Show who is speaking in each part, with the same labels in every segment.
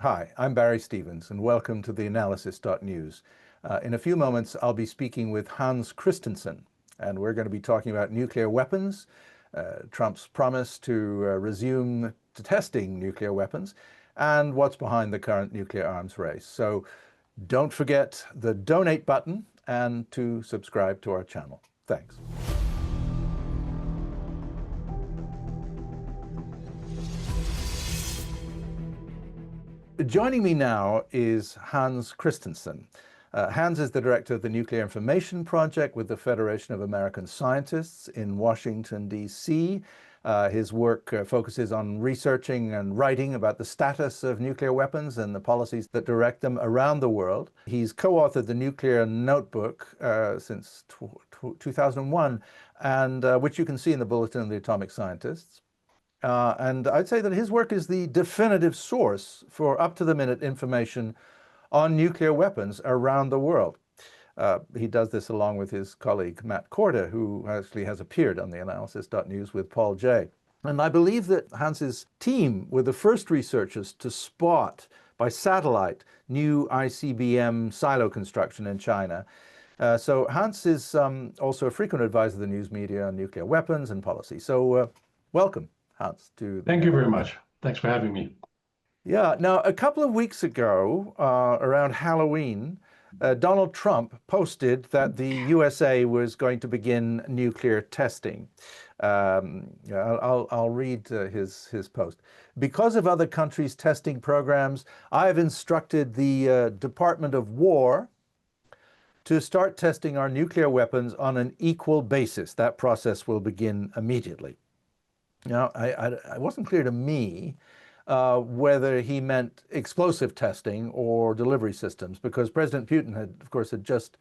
Speaker 1: Hi, I'm Barry Stevens, and welcome to theAnalysis-news. In a few moments, I'll be speaking with Hans Kristensen, and we're going to be talking about nuclear weapons, Trump's promise to resume testing nuclear weapons, and what's behind the current nuclear arms race. So don't forget the donate button and to subscribe to our channel. Thanks. Joining me now is Hans Kristensen. Hans is the director of the Nuclear Information Project with the Federation of American Scientists in Washington, D.C. His work focuses on researching and writing about the status of nuclear weapons and the policies that direct them around the world. He's co-authored the Nuclear Notebook since 2001, and which you can see in the Bulletin of the Atomic Scientists. And I'd say that his work is the definitive source for up-to-the-minute information on nuclear weapons around the world. He does this along with his colleague Matt Korda, who actually has appeared on theAnalysis-news with Paul Jay. And I believe that Hans's team were the first researchers to spot by satellite new ICBM silo construction in China. So Hans is also a frequent advisor of the news media on nuclear weapons and policy. So welcome, Hans.
Speaker 2: Thank you very much. Thanks for having me.
Speaker 1: Yeah. Now, a couple of weeks ago, around Halloween, Donald Trump posted that the USA was going to begin nuclear testing. I'll read his post. Because of other countries' testing programs, I have instructed the Department of War to start testing our nuclear weapons on an equal basis. That process will begin immediately. Now, it wasn't clear to me whether he meant explosive testing or delivery systems, because President Putin had just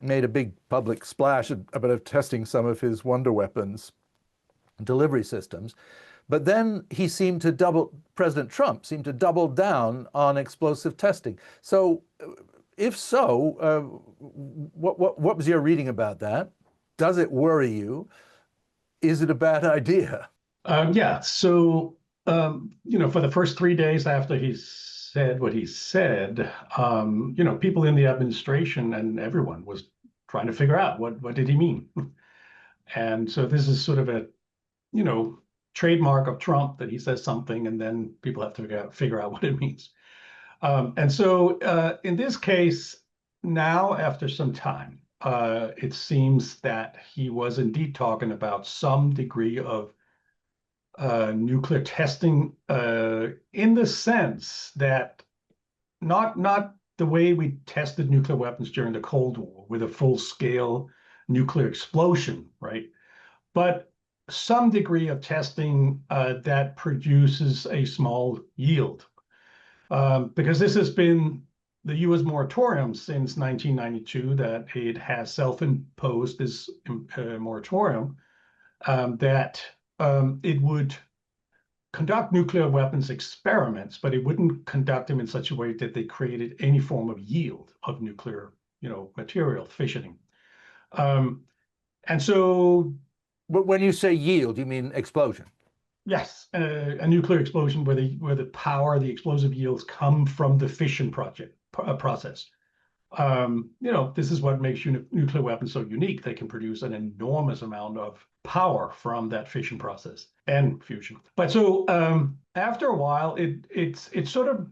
Speaker 1: made a big public splash about testing some of his wonder weapons delivery systems. But then President Trump seemed to double down on explosive testing. So if so, what was your reading about that? Does it worry you? Is it a bad idea?
Speaker 2: Yeah. So, for the first 3 days after he said what he said, people in the administration and everyone was trying to figure out what did he mean. And so this is sort of a, trademark of Trump, that he says something and then people have to figure out what it means. And so in this case, now after some time, it seems that he was indeed talking about some degree of nuclear testing in the sense that not the way we tested nuclear weapons during the Cold War with a full-scale nuclear explosion, right? But some degree of testing that produces a small yield. Because this has been the U.S. moratorium since 1992, that it has self-imposed this moratorium that it would conduct nuclear weapons experiments, but it wouldn't conduct them in such a way that they created any form of yield of nuclear, material fissioning. And so,
Speaker 1: but when you say yield, you mean explosion?
Speaker 2: Yes, a nuclear explosion where the explosive yields come from the fission process. This is what makes nuclear weapons so unique. They can produce an enormous amount of power from that fission process and fusion. But so after a while, it sort of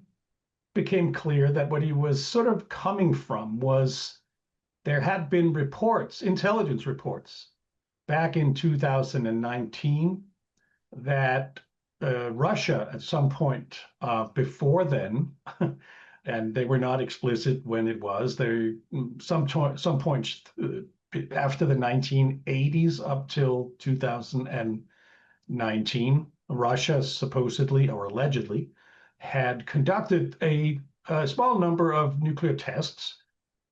Speaker 2: became clear that what he was sort of coming from was there had been reports, intelligence reports, back in 2019 that Russia at some point before then, and they were not explicit when it was, some point after the 1980s up till 2019, Russia supposedly or allegedly had conducted a small number of nuclear tests,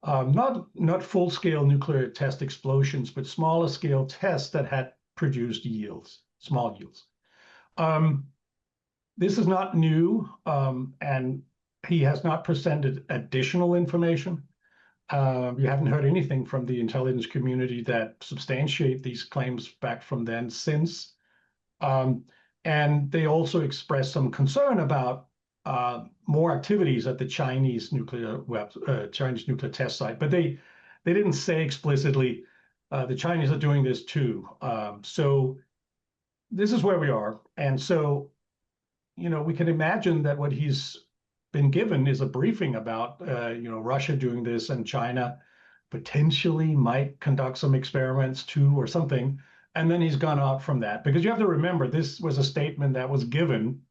Speaker 2: not full-scale nuclear test explosions, but smaller scale tests that had produced yields, small yields. This is not new, and he has not presented additional information. You haven't heard anything from the intelligence community that substantiate these claims back from then since. And they also expressed some concern about more activities at the Chinese nuclear test site, but they didn't say explicitly the Chinese are doing this too. So this is where we are, and so we can imagine that what he's been given is a briefing about Russia doing this and China potentially might conduct some experiments too or something, and then he's gone out from that, because you have to remember this was a statement that was given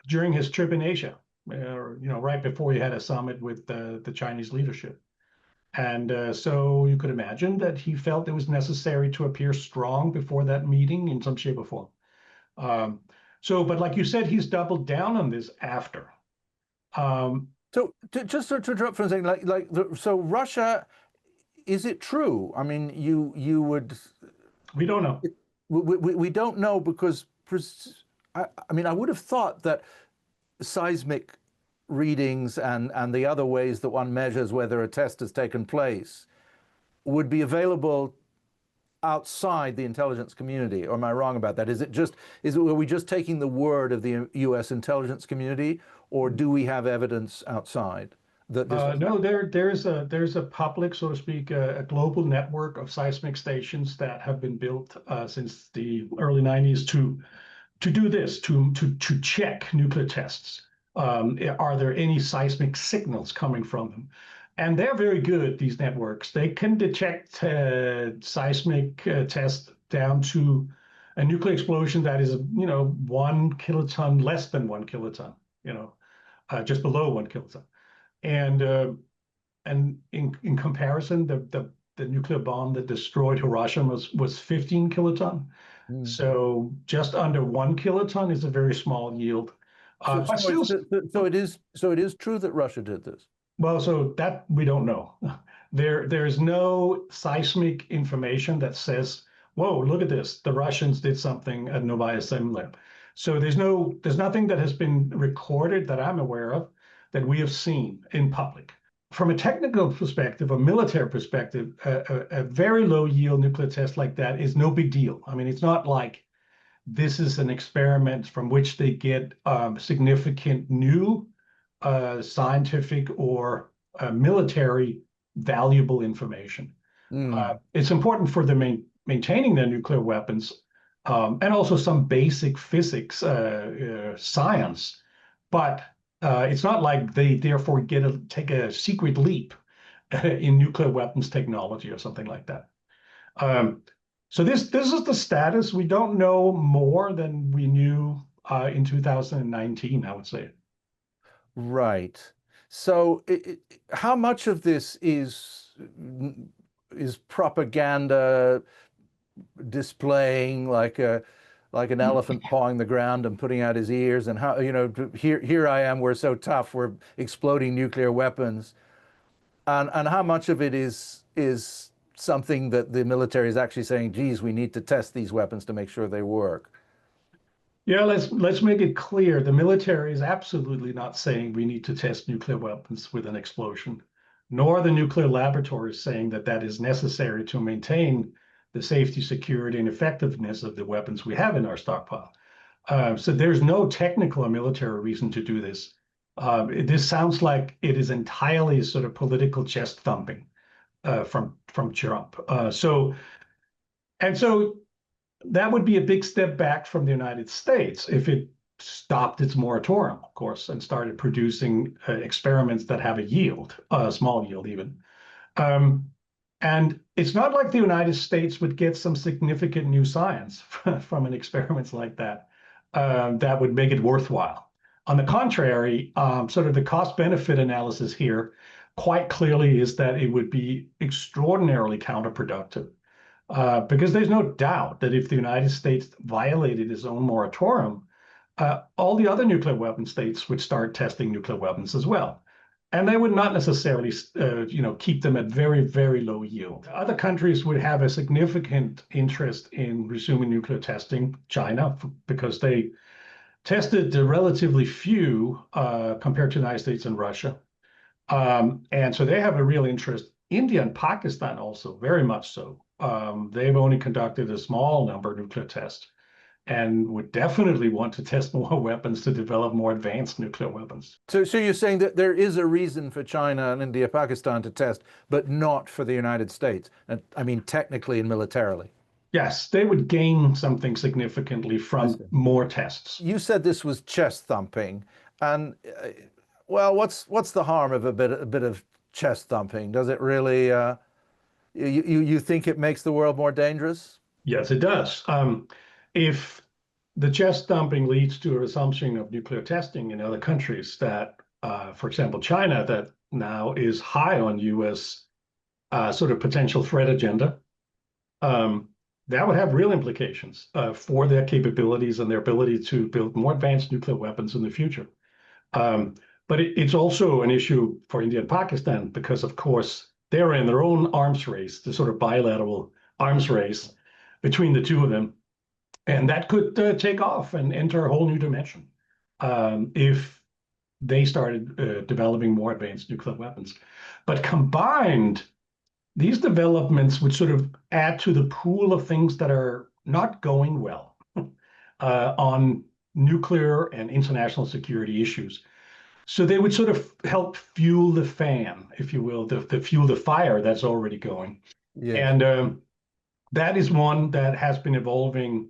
Speaker 2: during his trip in Asia, right before he had a summit with the Chinese leadership. And so you could imagine that he felt it was necessary to appear strong before that meeting in some shape or form. But like you said, he's doubled down on this after.
Speaker 1: So just to interrupt for a second, so Russia, is it true? I mean, you would.
Speaker 2: We don't know.
Speaker 1: We don't know because I mean, I would have thought that seismic readings and the other ways that one measures whether a test has taken place would be available outside the intelligence community. Or am I wrong about that? Are we just taking the word of the US intelligence community, or do we have evidence outside that this
Speaker 2: no, there's a public, so to speak, a global network of seismic stations that have been built since the early 90s to do this, to check nuclear tests. Are there any seismic signals coming from them? And they're very good, these networks. They can detect seismic tests down to a nuclear explosion that is, 1 kiloton, less than 1 kiloton, just below 1 kiloton. And in comparison, the nuclear bomb that destroyed Hiroshima was 15 kiloton. So just under 1 kiloton is a very small yield.
Speaker 1: So it is true that Russia did this.
Speaker 2: Well, so that we don't know. There's no seismic information that says, "Whoa, look at this! The Russians did something at Novaya Zemlya." So there's nothing that has been recorded that I'm aware of that we have seen in public. From a technical perspective, a military perspective, a very low yield nuclear test like that is no big deal. I mean, it's not like this is an experiment from which they get significant new scientific or military valuable information. It's important for them maintaining their nuclear weapons and also some basic physics science, but it's not like they therefore take a secret leap in nuclear weapons technology or something like that. So this is the status. We don't know more than we knew in 2019, I would say.
Speaker 1: Right. So how much of this is propaganda, displaying like an elephant pawing the ground and putting out his ears, and how, here I am, we're so tough, we're exploding nuclear weapons, and how much of it is something that the military is actually saying, geez, we need to test these weapons to make sure they work?
Speaker 2: Yeah, let's make it clear. The military is absolutely not saying we need to test nuclear weapons with an explosion, nor the nuclear laboratories saying that is necessary to maintain the safety, security, and effectiveness of the weapons we have in our stockpile. So there's no technical or military reason to do this. This sounds like it is entirely sort of political chest thumping from Trump. So that would be a big step back from the United States if it stopped its moratorium, of course, and started producing experiments that have a yield, a small yield even. And it's not like the United States would get some significant new science from an experiment like that that would make it worthwhile. On the contrary, sort of the cost-benefit analysis here quite clearly is that it would be extraordinarily counterproductive. Because there's no doubt that if the United States violated its own moratorium, all the other nuclear weapon states would start testing nuclear weapons as well. And they would not necessarily, keep them at very, very low yield. Other countries would have a significant interest in resuming nuclear testing, China, because they tested relatively few compared to the United States and Russia. And so they have a real interest. India and Pakistan also, very much so. They've only conducted a small number of nuclear tests. and would definitely want to test more weapons to develop more advanced nuclear weapons.
Speaker 1: So you're saying that there is a reason for China and India, Pakistan to test, but not for the United States. And I mean, technically and militarily.
Speaker 2: Yes, they would gain something significantly
Speaker 1: I
Speaker 2: from
Speaker 1: see.
Speaker 2: more tests.
Speaker 1: You said this was chest thumping, and well, what's the harm of a bit of chest thumping? Does it really? You think it makes the world more dangerous?
Speaker 2: Yes, it does. If the chest thumping leads to a resumption of nuclear testing in other countries that, for example, China, that now is high on US sort of potential threat agenda, that would have real implications for their capabilities and their ability to build more advanced nuclear weapons in the future. But it's also an issue for India and Pakistan because, of course, they're in their own arms race, the sort of bilateral arms race between the two of them. And that could take off and enter a whole new dimension if they started developing more advanced nuclear weapons. But combined, these developments would sort of add to the pool of things that are not going well on nuclear and international security issues. So they would sort of help fuel the fan, if you will, the fuel the fire that's already going.
Speaker 1: Yes.
Speaker 2: And that is one that has been evolving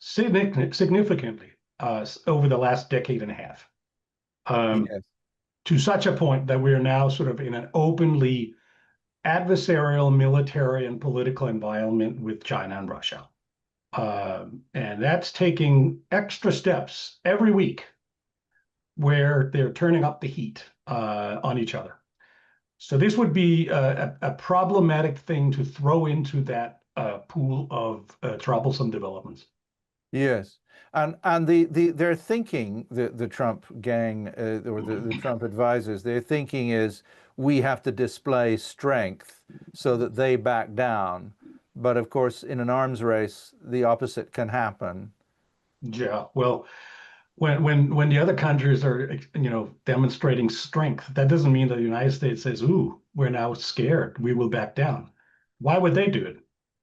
Speaker 2: significantly over the last decade and a half,
Speaker 1: Yes.
Speaker 2: to such a point that we are now sort of in an openly adversarial military and political environment with China and Russia. And that's taking extra steps every week where they're turning up the heat on each other. So this would be a problematic thing to throw into that pool of troublesome developments.
Speaker 1: Yes. And they're thinking, the Trump gang or the Trump advisors, their thinking is we have to display strength so that they back down. But of course, in an arms race, the opposite can happen.
Speaker 2: Yeah, well, when the other countries are, demonstrating strength, that doesn't mean that the United States says, "Ooh, we're now scared. We will back down." Why would they do it?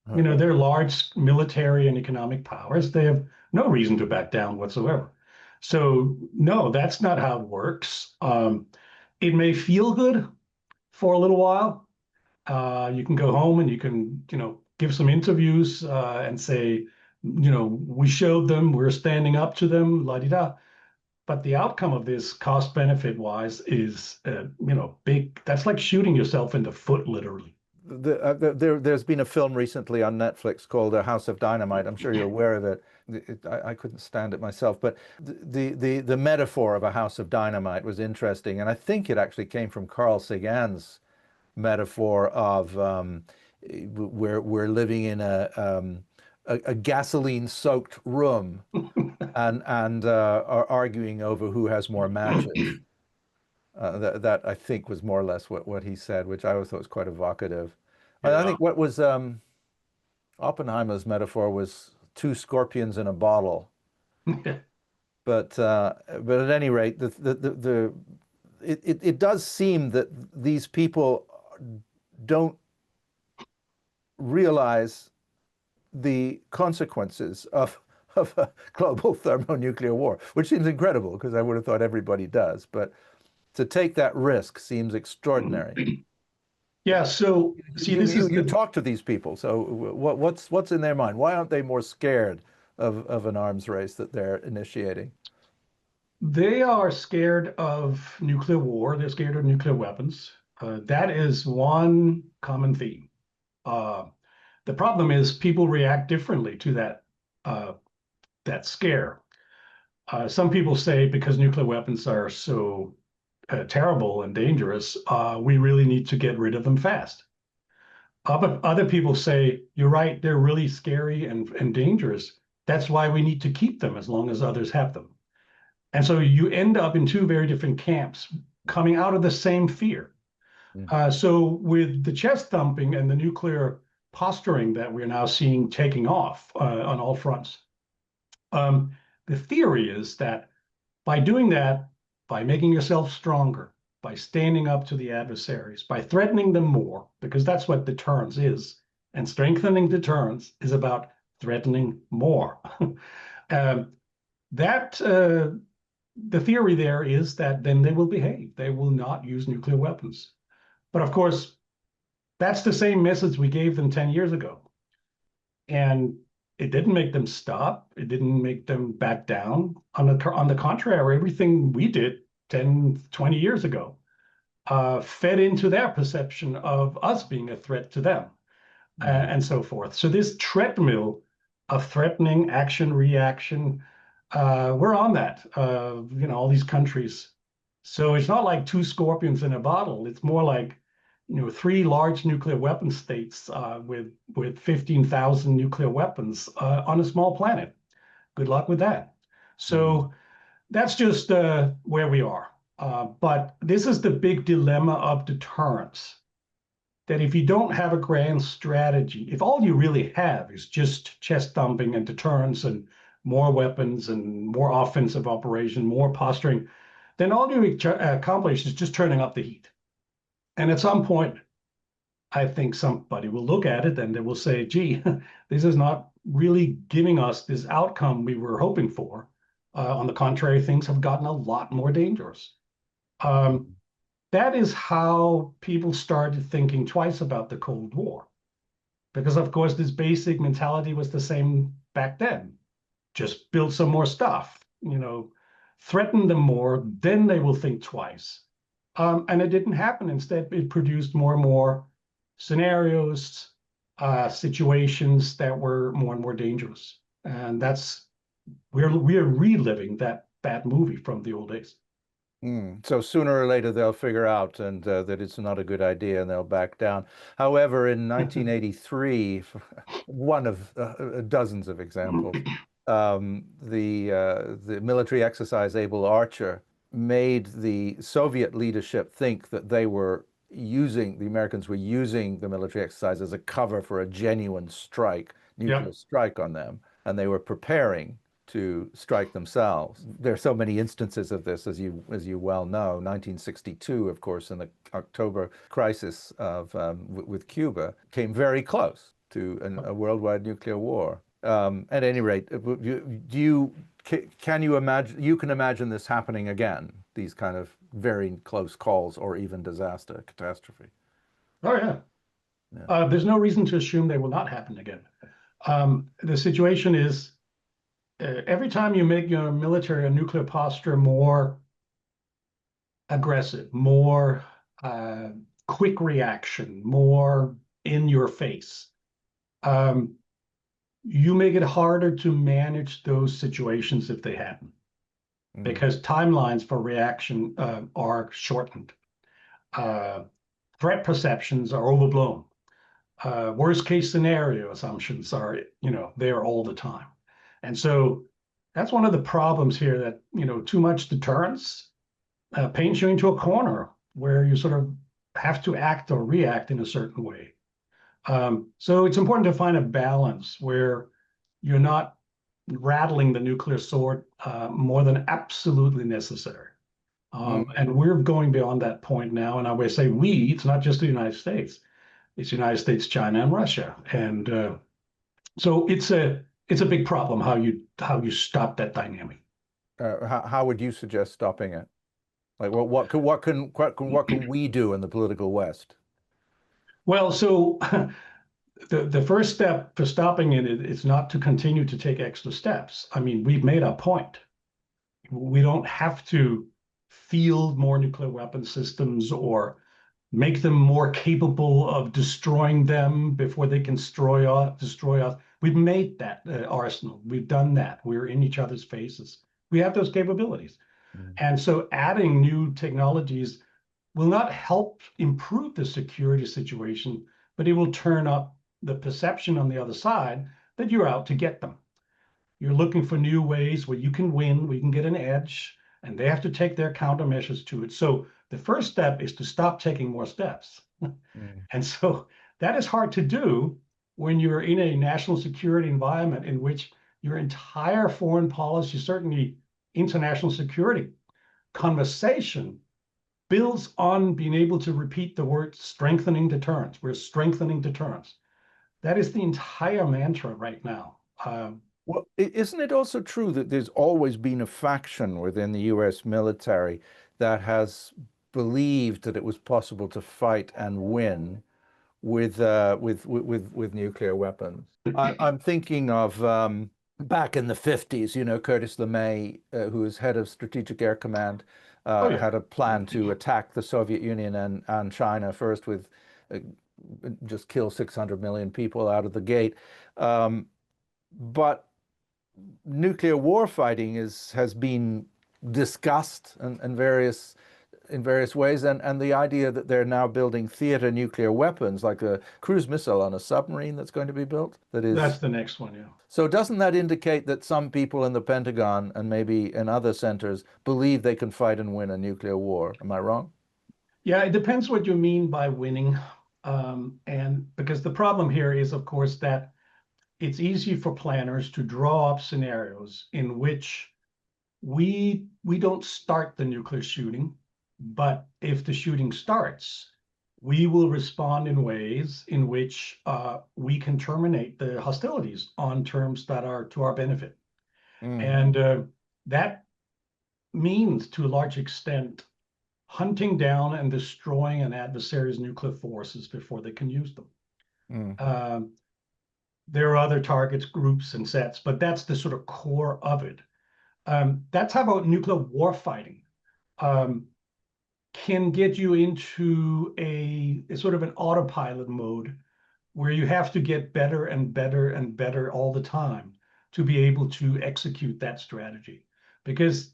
Speaker 2: They're large military and economic powers. They have no reason to back down whatsoever. So no, that's not how it works. It may feel good for a little while. You can go home and you can, give some interviews and say, we showed them, we're standing up to them, la di da. But the outcome of this, cost benefit wise, is, big. That's like shooting yourself in the foot, literally.
Speaker 1: There's been a film recently on Netflix called A House of Dynamite. I'm sure you're aware of it. I couldn't stand it myself, but the metaphor of a house of dynamite was interesting, and I think it actually came from Carl Sagan's metaphor of we're living in a gasoline-soaked room and are arguing over who has more matches. That I think was more or less what he said, which I always thought was quite evocative. I
Speaker 2: Yeah.
Speaker 1: think what was Oppenheimer's metaphor was two scorpions in a bottle. But at any rate, it does seem that these people don't realize the consequences of a global thermonuclear war, which seems incredible because I would have thought everybody does. But to take that risk seems extraordinary.
Speaker 2: Yeah. So see, this is
Speaker 1: You talk to these people. So what's in their mind? Why aren't they more scared of an arms race that they're initiating?
Speaker 2: they are scared of nuclear war. They're scared of nuclear weapons. That is one common theme. Uh, the problem is people react differently to that scare. Some people say because nuclear weapons are so terrible and dangerous, we really need to get rid of them fast. Other people say, you're right, they're really scary and dangerous. That's why we need to keep them as long as others have them. And so you end up in two very different camps coming out of the same fear. So with the chest thumping and the nuclear posturing that we're now seeing taking off on all fronts, the theory is that by doing that, by making yourself stronger, by standing up to the adversaries, by threatening them more, because that's what deterrence is, and strengthening deterrence is about threatening more. um, that the theory there is that then they will behave. They will not use nuclear weapons. But of course, that's the same message we gave them 10 years ago. And it didn't make them stop. It didn't make them back down. On the contrary, everything we did 10, 20 years ago fed into their perception of us being a threat to them, and so forth. So this treadmill of threatening action, reaction, we're on that, all these countries. So it's not like two scorpions in a bottle. It's more like, three large nuclear weapon states with 15,000 nuclear weapons on a small planet. Good luck with that. So that's just where we are. But this is the big dilemma of deterrence, that if you don't have a grand strategy, if all you really have is just chest thumping and deterrence and more weapons and more offensive operation, more posturing, then all you accomplish is just turning up the heat. And at some point, I think somebody will look at it and they will say, gee, this is not really giving us this outcome we were hoping for. On the contrary, things have gotten a lot more dangerous. That is how people started thinking twice about the Cold War. Because, of course, this basic mentality was the same back then. Just build some more stuff, threaten them more, then they will think twice. And it didn't happen. Instead, it produced more and more scenarios, situations that were more and more dangerous. And we're reliving that bad movie from the old days.
Speaker 1: So sooner or later they'll figure out that it's not a good idea and they'll back down. However, in 1983, one of dozens of examples, the military exercise Able Archer made the Soviet leadership think that the Americans were using the military exercise as a cover for a genuine nuclear strike on them, and they were preparing to strike themselves. There are so many instances of this, as you well know. 1962, of course, in the October crisis with Cuba, came very close to a worldwide nuclear war. At any rate, can you imagine? You can imagine this happening again? These kind of very close calls, or even catastrophe.
Speaker 2: Oh yeah. There's no reason to assume they will not happen again. The situation is, every time you make your military or nuclear posture more aggressive, more quick reaction, more in your face, you make it harder to manage those situations if they happen, because timelines for reaction are shortened. Threat perceptions are overblown. Worst case scenario assumptions are, there all the time. And so that's one of the problems here, that, too much deterrence paints you into a corner where you sort of have to act or react in a certain way. So it's important to find a balance where you're not rattling the nuclear sword more than absolutely necessary. And we're going beyond that point now. And I would say it's not just the United States. It's the United States, China, and Russia. And so it's a big problem how you stop that dynamic.
Speaker 1: How would you suggest stopping it? Like, what can we do in the political West?
Speaker 2: Well, so the first step for stopping it is not to continue to take extra steps. I mean, we've made our point. We don't have to field more nuclear weapon systems or make them more capable of destroying them before they can destroy us. We've made that arsenal. We've done that. We're in each other's faces. We have those capabilities. And so adding new technologies will not help improve the security situation, but it will turn up the perception on the other side that you're out to get them. You're looking for new ways where you can win, where you can get an edge, and they have to take their countermeasures to it. So the first step is to stop taking more steps. And so that is hard to do when you're in a national security environment in which your entire foreign policy, certainly international security conversation, builds on being able to repeat the word strengthening deterrence. We're strengthening deterrence. That is the entire mantra right now.
Speaker 1: Well, isn't it also true that there's always been a faction within the US military that has believed that it was possible to fight and win with nuclear weapons? I'm thinking of back in the 50s, Curtis LeMay, who was head of Strategic Air Command,
Speaker 2: Oh yeah.
Speaker 1: had a plan to attack the Soviet Union and China first with uh, just kill 600 million people out of the gate. But nuclear war fighting has been discussed in various ways, and the idea that they're now building theater nuclear weapons, like a cruise missile on a submarine that's going to be built, that
Speaker 2: That's
Speaker 1: is.
Speaker 2: the next one, yeah.
Speaker 1: So doesn't that indicate that some people in the Pentagon and maybe in other centers believe they can fight and win a nuclear war? Am I wrong?
Speaker 2: Yeah, it depends what you mean by winning. And because the problem here is, of course, that it's easy for planners to draw up scenarios in which we don't start the nuclear shooting, but if the shooting starts, we will respond in ways in which we can terminate the hostilities on terms that are to our benefit.
Speaker 1: Mm,
Speaker 2: And that means, to a large extent, hunting down and destroying an adversary's nuclear forces before they can use them.
Speaker 1: mm,
Speaker 2: Um, there are other targets, groups, and sets, but that's the sort of core of it. That's how about nuclear war fighting. Um, can get you into a sort of an autopilot mode where you have to get better and better and better all the time to be able to execute that strategy. Because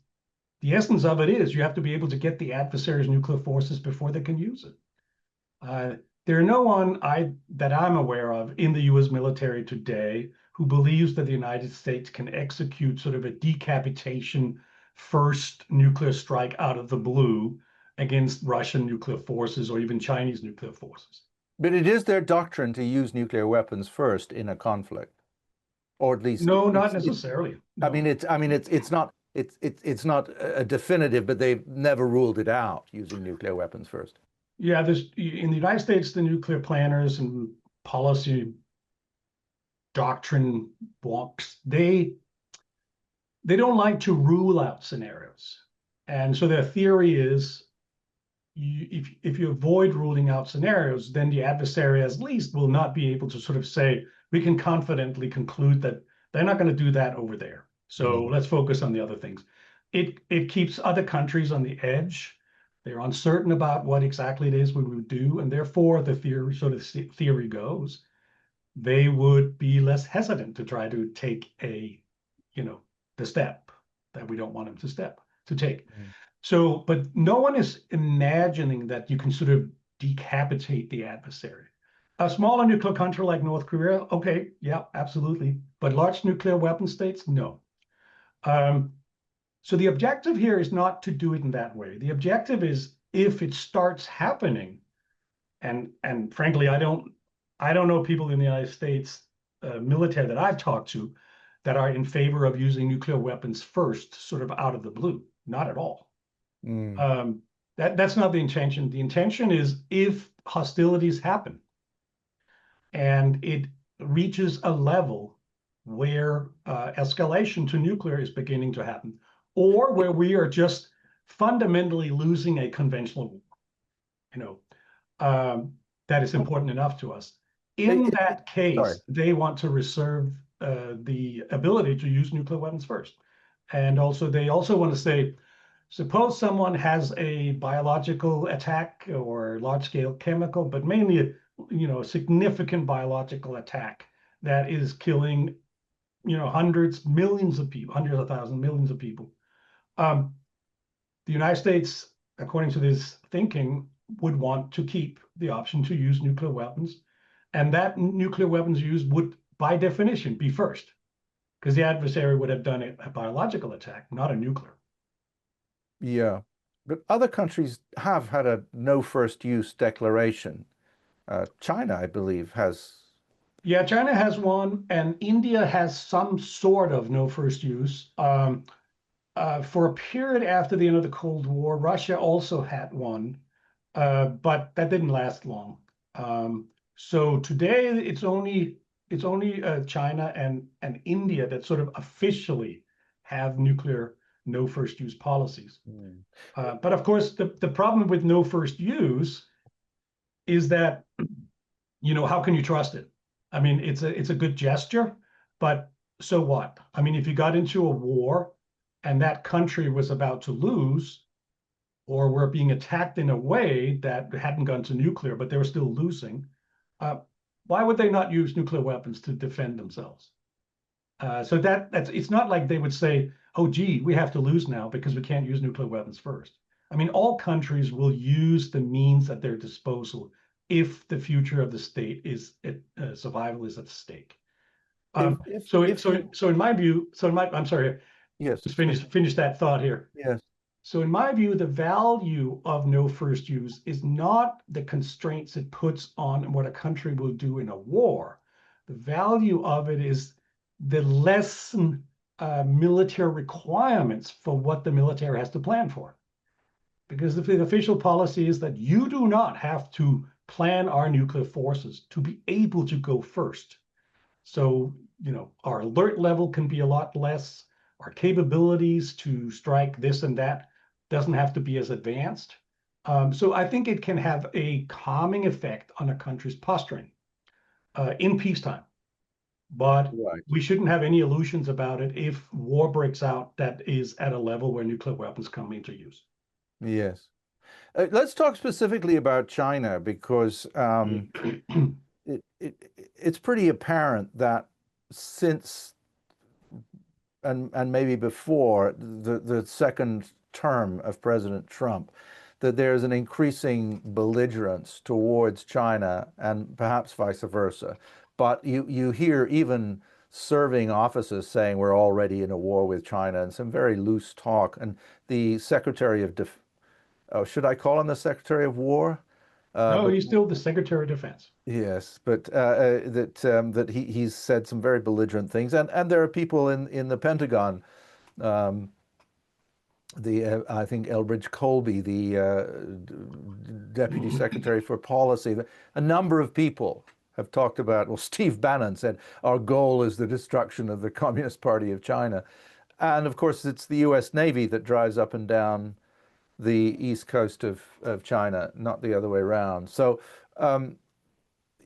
Speaker 2: the essence of it is you have to be able to get the adversary's nuclear forces before they can use it. Uh, there are no one that I'm aware of in the US military today who believes that the United States can execute sort of a decapitation first nuclear strike out of the blue against Russian nuclear forces or even Chinese nuclear forces.
Speaker 1: but it is their doctrine to use nuclear weapons first in a conflict, or at least
Speaker 2: No, not necessarily. No.
Speaker 1: it's not a definitive, but they've never ruled it out using nuclear weapons first.
Speaker 2: Yeah, there's in the United States, the nuclear planners and policy doctrine wonks, they don't like to rule out scenarios. And so their theory is if you avoid ruling out scenarios, then the adversary at least will not be able to sort of say, we can confidently conclude that they're not going to do that over there. So
Speaker 1: Mm,
Speaker 2: let's focus on the other things. It keeps other countries on the edge. They're uncertain about what exactly it is we would do. And therefore, the theory, sort of theory goes, they would be less hesitant to try to take the step that we don't want them to take.
Speaker 1: mm,
Speaker 2: So, but no one is imagining that you can sort of decapitate the adversary. A smaller nuclear country like North Korea, okay, yeah, absolutely. But large nuclear weapon states, no. Um, so the objective here is not to do it in that way. The objective is if it starts happening, and frankly, I don't know people in the United States military that I've talked to that are in favor of using nuclear weapons first, sort of out of the blue. Not at all.
Speaker 1: mm.
Speaker 2: That's not the intention. The intention is if hostilities happen and it reaches a level where escalation to nuclear is beginning to happen, or where we are just fundamentally losing a conventional war, you know, that is important enough to us. In that
Speaker 1: Sorry.
Speaker 2: case, they want to reserve the ability to use nuclear weapons first. And also, they also want to say, suppose someone has a biological attack or large-scale chemical, but mainly a significant biological attack that is killing, hundreds, millions of people, hundreds of thousands, millions of people. The United States, according to this thinking, would want to keep the option to use nuclear weapons, and that nuclear weapons use would, by definition, be first, because the adversary would have done a biological attack, not a nuclear.
Speaker 1: Yeah. But other countries have had a no first use declaration. China, I believe, has.
Speaker 2: Yeah, China has one, and India has some sort of no first use. For a period after the end of the Cold War, Russia also had one, but that didn't last long. So today China and India that sort of officially have nuclear no first use policies.
Speaker 1: Mm.
Speaker 2: But of course, the problem with no first use is that, how can you trust it? I mean, it's a good gesture, but so what? I mean, if you got into a war and that country was about to lose, or were being attacked in a way that hadn't gone to nuclear, but they were still losing, uh, why would they not use nuclear weapons to defend themselves? So that's it's not like they would say, "Oh, gee, we have to lose now because we can't use nuclear weapons first." I mean, all countries will use the means at their disposal if the future of the state is survival is at stake. So in my view, I'm sorry,
Speaker 1: Yes,
Speaker 2: just
Speaker 1: please.
Speaker 2: finish that thought here.
Speaker 1: Yes.
Speaker 2: So in my view, the value of no first use is not the constraints it puts on what a country will do in a war. The value of it is the lessen military requirements for what the military has to plan for. Because the official policy is that you do not have to plan our nuclear forces to be able to go first. So, our alert level can be a lot less. Our capabilities to strike this and that doesn't have to be as advanced. So I think it can have a calming effect on a country's posturing in peacetime. But
Speaker 1: Right.
Speaker 2: we shouldn't have any illusions about it if war breaks out that is at a level where nuclear weapons come into use.
Speaker 1: Yes. Let's talk specifically about China because it's pretty apparent that since and maybe before the second term of President Trump, that there's an increasing belligerence towards China and perhaps vice versa. But you hear even serving officers saying we're already in a war with China and some very loose talk. And the Secretary of should I call him the Secretary of War?
Speaker 2: No,
Speaker 1: But
Speaker 2: he's still the Secretary of Defense.
Speaker 1: yes, but that he's said some very belligerent things, and there are people in the Pentagon, um, the I think Elbridge Colby, the Deputy Secretary for Policy, a number of people have talked about. Well, Steve Bannon said our goal is the destruction of the Communist Party of China, and of course it's the U.S. Navy that drives up and down the east coast of China, not the other way around. So.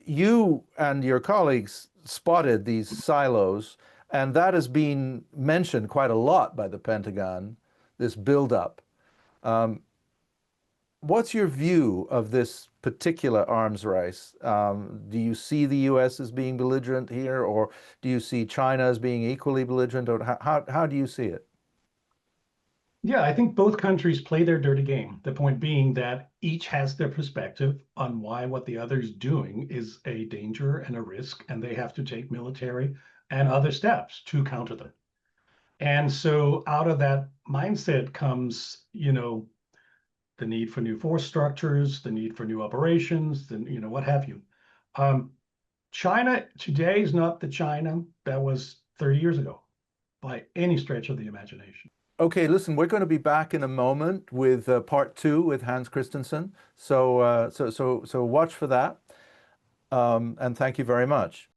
Speaker 1: You and your colleagues spotted these silos, and that has been mentioned quite a lot by the Pentagon, this buildup. Um, what's your view of this particular arms race? Do you see the U.S. as being belligerent here, or do you see China as being equally belligerent, or how do you see it?
Speaker 2: Yeah, I think both countries play their dirty game. The point being that each has their perspective on why what the other is doing is a danger and a risk, and they have to take military and other steps to counter them. And so out of that mindset comes, the need for new force structures, the need for new operations, then, what have you. Um, China today is not the China that was 30 years ago by any stretch of the imagination.
Speaker 1: Okay, listen, we're going to be back in a moment with part two with Hans Kristensen. So watch for that. And thank you very much.